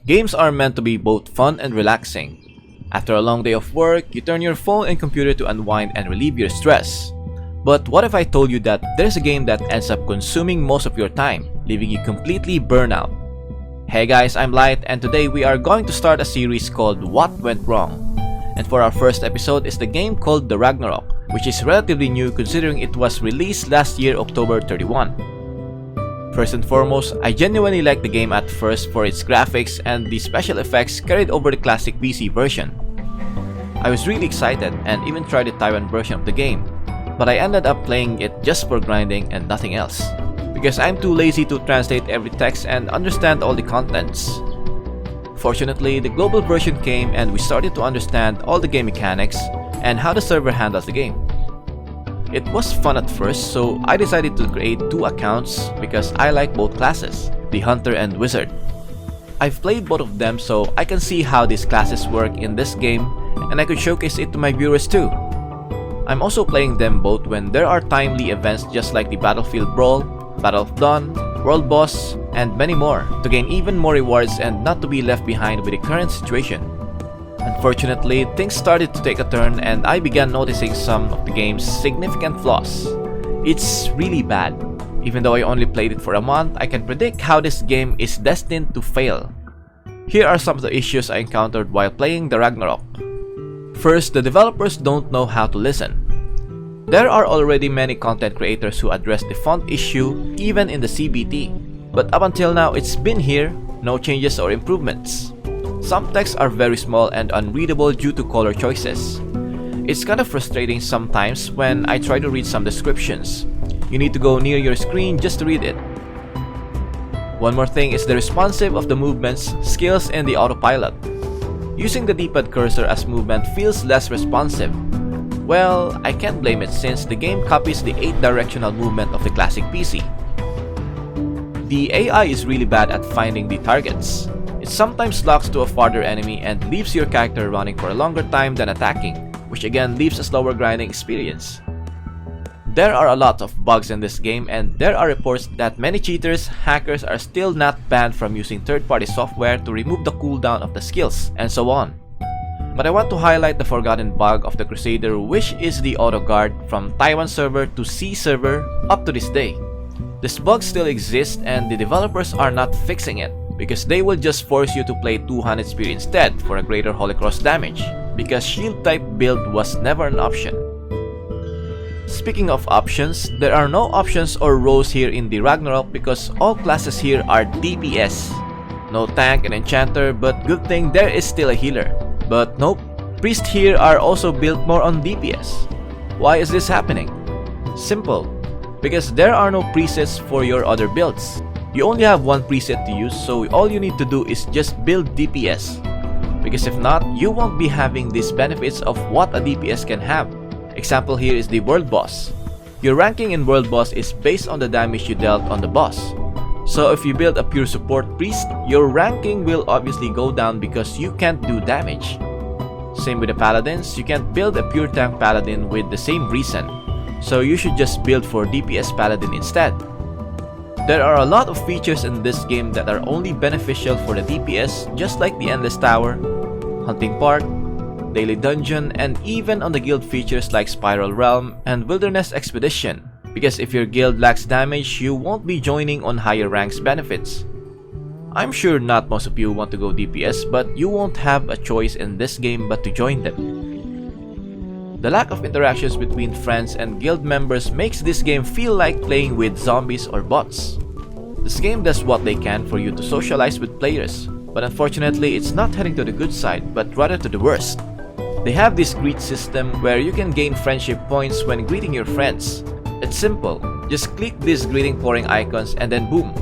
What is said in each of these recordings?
Games are meant to be both fun and relaxing. After a long day of work, you turn your phone and computer to unwind and relieve your stress. But what if I told you that there's a game that ends up consuming most of your time, leaving you completely burnt out? Hey guys, I'm Light, and today we are going to start a series called What Went Wrong. And for our first episode is the game called the Ragnarok, which is relatively new considering it was released last year October 31. First and foremost, I genuinely liked the game at first for its graphics and the special effects carried over the classic PC version. I was really excited and even tried the Taiwan version of the game, but I ended up playing it just for grinding and nothing else, because I'm too lazy to translate every text and understand all the contents. Fortunately, the global version came and we started to understand all the game mechanics and how the server handles the game. It was fun at first, so I decided to create two accounts because I like both classes, the Hunter and Wizard. I've played both of them so I can see how these classes work in this game and I could showcase it to my viewers too. I'm also playing them both when there are timely events just like the Battlefield Brawl, Battle of Dawn, World Boss, and many more to gain even more rewards and not to be left behind with the current situation. Unfortunately, things started to take a turn and I began noticing some of the game's significant flaws. It's really bad. Even though I only played it for a month, I can predict how this game is destined to fail. Here are some of the issues I encountered while playing the Ragnarok. First, the developers don't know how to listen. There are already many content creators who address the font issue even in the CBT, but up until now it's been here, no changes or improvements. Some texts are very small and unreadable due to color choices. It's kind of frustrating sometimes when I try to read some descriptions. You need to go near your screen just to read it. One more thing is the responsive of the movements, skills, and the autopilot. Using the D-pad cursor as movement feels less responsive. Well, I can't blame it since the game copies the 8-directional movement of the classic PC. The AI is really bad at finding the targets. It sometimes locks to a farther enemy and leaves your character running for a longer time than attacking, which again leaves a slower grinding experience. There are a lot of bugs in this game and there are reports that many cheaters, hackers are still not banned from using third-party software to remove the cooldown of the skills, and so on. But I want to highlight the forgotten bug of the Crusader, which is the auto guard from Taiwan server to C server up to this day. This bug still exists and the developers are not fixing it, because they will just force you to play 200 speed instead for a greater Holy Cross damage, because shield type build was never an option. Speaking of options, there are no options or roles here in the Ragnarok because all classes here are DPS. No tank and enchanter, but good thing there is still a healer. But nope, priests here are also built more on DPS. Why is this happening? Simple, because there are no presets for your other builds. You only have one preset to use, so all you need to do is just build DPS. Because if not, you won't be having these benefits of what a DPS can have. Example here is the World Boss. Your ranking in World Boss is based on the damage you dealt on the boss. So if you build a pure support priest, your ranking will obviously go down because you can't do damage. Same with the Paladins, you can't build a pure tank Paladin with the same reason. So you should just build for DPS Paladin instead. There are a lot of features in this game that are only beneficial for the DPS, just like the Endless Tower, Hunting Park, Daily Dungeon, and even on the guild features like Spiral Realm and Wilderness Expedition. Because if your guild lacks damage, you won't be joining on higher ranks benefits. I'm sure not most of you want to go DPS, but you won't have a choice in this game but to join them. The lack of interactions between friends and guild members makes this game feel like playing with zombies or bots. This game does what they can for you to socialize with players, but unfortunately it's not heading to the good side but rather to the worst. They have this greet system where you can gain friendship points when greeting your friends. It's simple, just click these greeting pouring icons and then boom,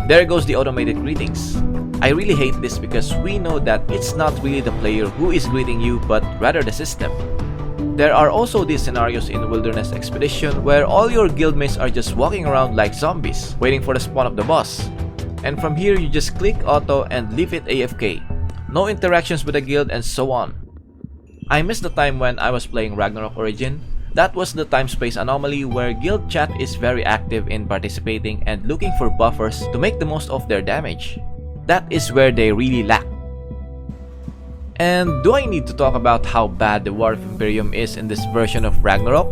there goes the automated greetings. I really hate this because we know that it's not really the player who is greeting you but rather the system. There are also these scenarios in Wilderness Expedition where all your guildmates are just walking around like zombies, waiting for the spawn of the boss. And from here you just click auto and leave it AFK. No interactions with the guild and so on. I miss the time when I was playing Ragnarok Origin. That was the time-space anomaly where guild chat is very active in participating and looking for buffers to make the most of their damage. That is where they really lack. And do I need to talk about how bad the War of Imperium is in this version of Ragnarok?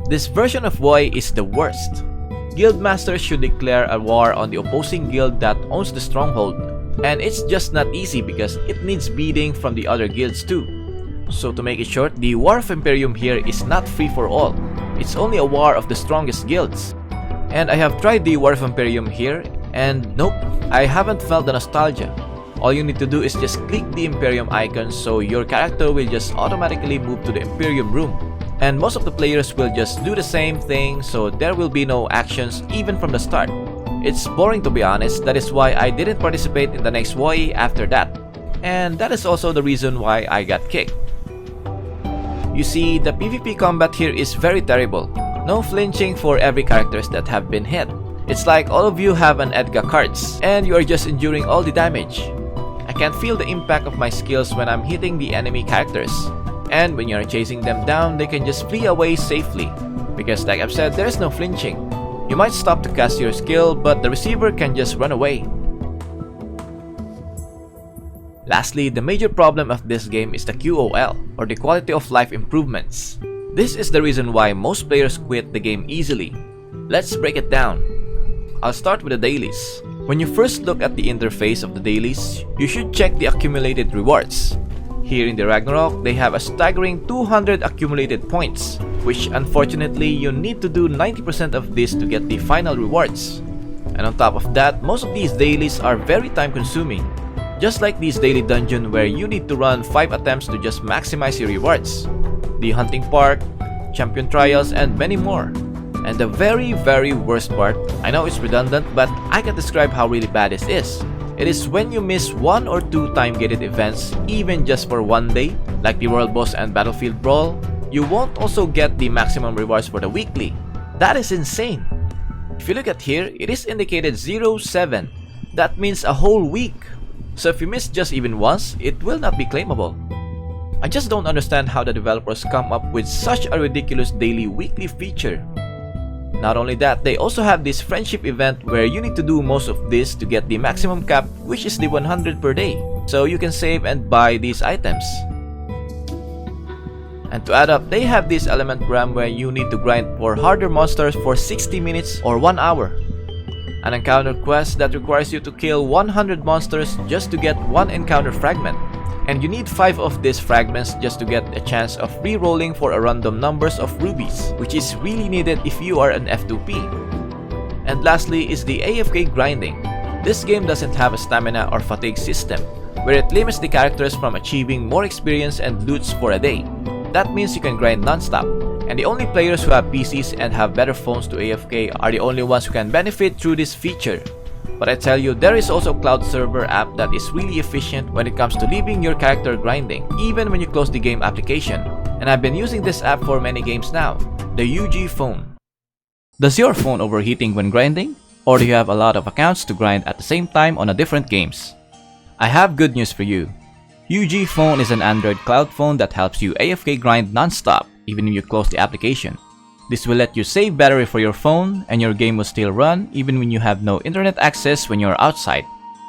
This version of WoE is the worst. Guildmasters should declare a war on the opposing guild that owns the stronghold, and it's just not easy because it needs bidding from the other guilds too. So to make it short, the War of Imperium here is not free for all. It's only a war of the strongest guilds. And I have tried the War of Imperium here, and nope, I haven't felt the nostalgia. All you need to do is just click the Imperium icon so your character will just automatically move to the Imperium room. And most of the players will just do the same thing, so there will be no actions even from the start. It's boring to be honest, that is why I didn't participate in the next WoE after that. And that is also the reason why I got kicked. You see, the PvP combat here is very terrible. No flinching for every characters that have been hit. It's like all of you have an Edgar cards, and you are just enduring all the damage. I can feel the impact of my skills when I'm hitting the enemy characters. And when you are chasing them down, they can just flee away safely. Because like I've said, there is no flinching. You might stop to cast your skill, but the receiver can just run away. Lastly, the major problem of this game is the QOL, or the quality of life improvements. This is the reason why most players quit the game easily. Let's break it down. I'll start with the dailies. When you first look at the interface of the dailies, you should check the accumulated rewards. Here in the Ragnarok, they have a staggering 200 accumulated points, which unfortunately you need to do 90% of this to get the final rewards. And on top of that, most of these dailies are very time consuming. Just like this daily dungeon where you need to run 5 attempts to just maximize your rewards. The hunting park, champion trials, and many more. And the very worst part, I know it's redundant, but I can describe how really bad this is. It is when you miss 1 or 2 time-gated events, even just for one day, like the World Boss and Battlefield Brawl, you won't also get the maximum rewards for the weekly. That is insane. If you look at here, it is indicated 07. That means a whole week. So if you miss just even once, it will not be claimable. I just don't understand how the developers come up with such a ridiculous daily weekly feature. Not only that, they also have this friendship event where you need to do most of this to get the maximum cap, which is the 100 per day. So you can save and buy these items. And to add up, they have this element gram where you need to grind for harder monsters for 60 minutes or 1 hour. An encounter quest that requires you to kill 100 monsters just to get 1 encounter fragment. And you need 5 of these fragments just to get a chance of re-rolling for a random numbers of rubies, which is really needed if you are an F2P. And lastly is the AFK grinding. This game doesn't have a stamina or fatigue system, where it limits the characters from achieving more experience and loots for a day. That means you can grind non-stop, and the only players who have PCs and have better phones to AFK are the only ones who can benefit through this feature. But I tell you, there is also a cloud server app that is really efficient when it comes to leaving your character grinding, even when you close the game application. And I've been using this app for many games now, the UG phone. Does your phone overheating when grinding? Or do you have a lot of accounts to grind at the same time on a different games? I have good news for you. UG phone is an Android cloud phone that helps you AFK grind non-stop, even when you close the application. This will let you save battery for your phone, and your game will still run even when you have no internet access when you're outside.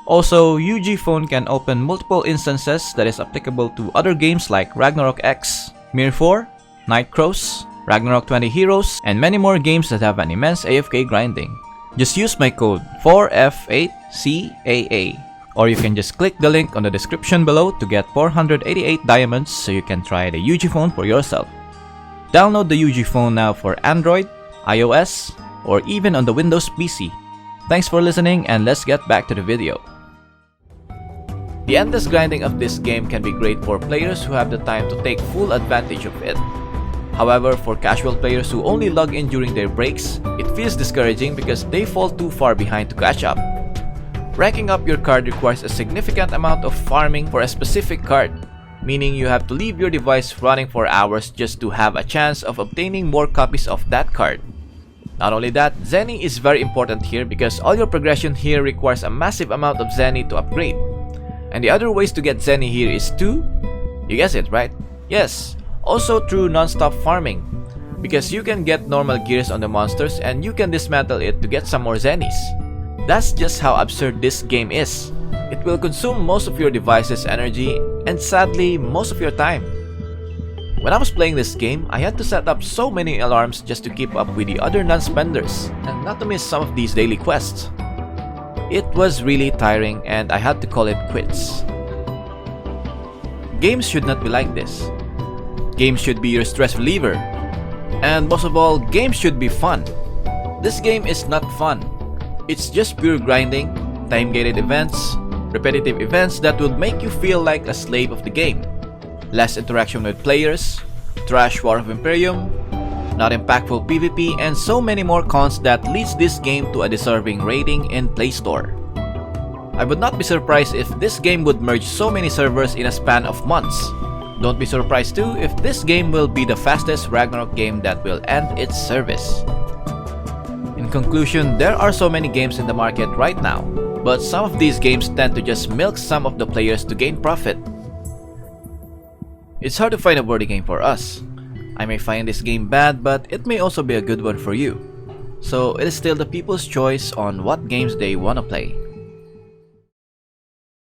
Also, UG phone can open multiple instances that is applicable to other games like Ragnarok X, Mir 4, Night Crows, Ragnarok 20 Heroes, and many more games that have an immense AFK grinding. Just use my code 4F8CAA, or you can just click the link on the description below to get 488 diamonds so you can try the UG phone for yourself. Download the UG phone now for Android, iOS, or even on the Windows PC. Thanks for listening, and let's get back to the video. The endless grinding of this game can be great for players who have the time to take full advantage of it. However, for casual players who only log in during their breaks, it feels discouraging because they fall too far behind to catch up. Ranking up your card requires a significant amount of farming for a specific card, meaning you have to leave your device running for hours just to have a chance of obtaining more copies of that card. Not only that, Zenny is very important here because all your progression here requires a massive amount of Zenny to upgrade. And the other ways to get Zenny here is to, you guessed it, right? Yes, also through non-stop farming, because you can get normal gears on the monsters and you can dismantle it to get some more Zennies. That's just how absurd this game is. It will consume most of your device's energy and sadly most of your time. When I was playing this game, I had to set up so many alarms just to keep up with the other non-spenders and not to miss some of these daily quests. It was really tiring and I had to call it quits. Games should not be like this. Games should be your stress reliever. And most of all, games should be fun. This game is not fun. It's just pure grinding, time-gated events, repetitive events that would make you feel like a slave of the game. Less interaction with players, trash War of Imperium, not impactful PvP, and so many more cons that leads this game to a deserving rating in Play Store. I would not be surprised if this game would merge so many servers in a span of months. Don't be surprised too if this game will be the fastest Ragnarok game that will end its service. In conclusion, there are so many games in the market right now, but some of these games tend to just milk some of the players to gain profit. It's hard to find a worthy game for us. I may find this game bad, but it may also be a good one for you. So it is still the people's choice on what games they wanna play.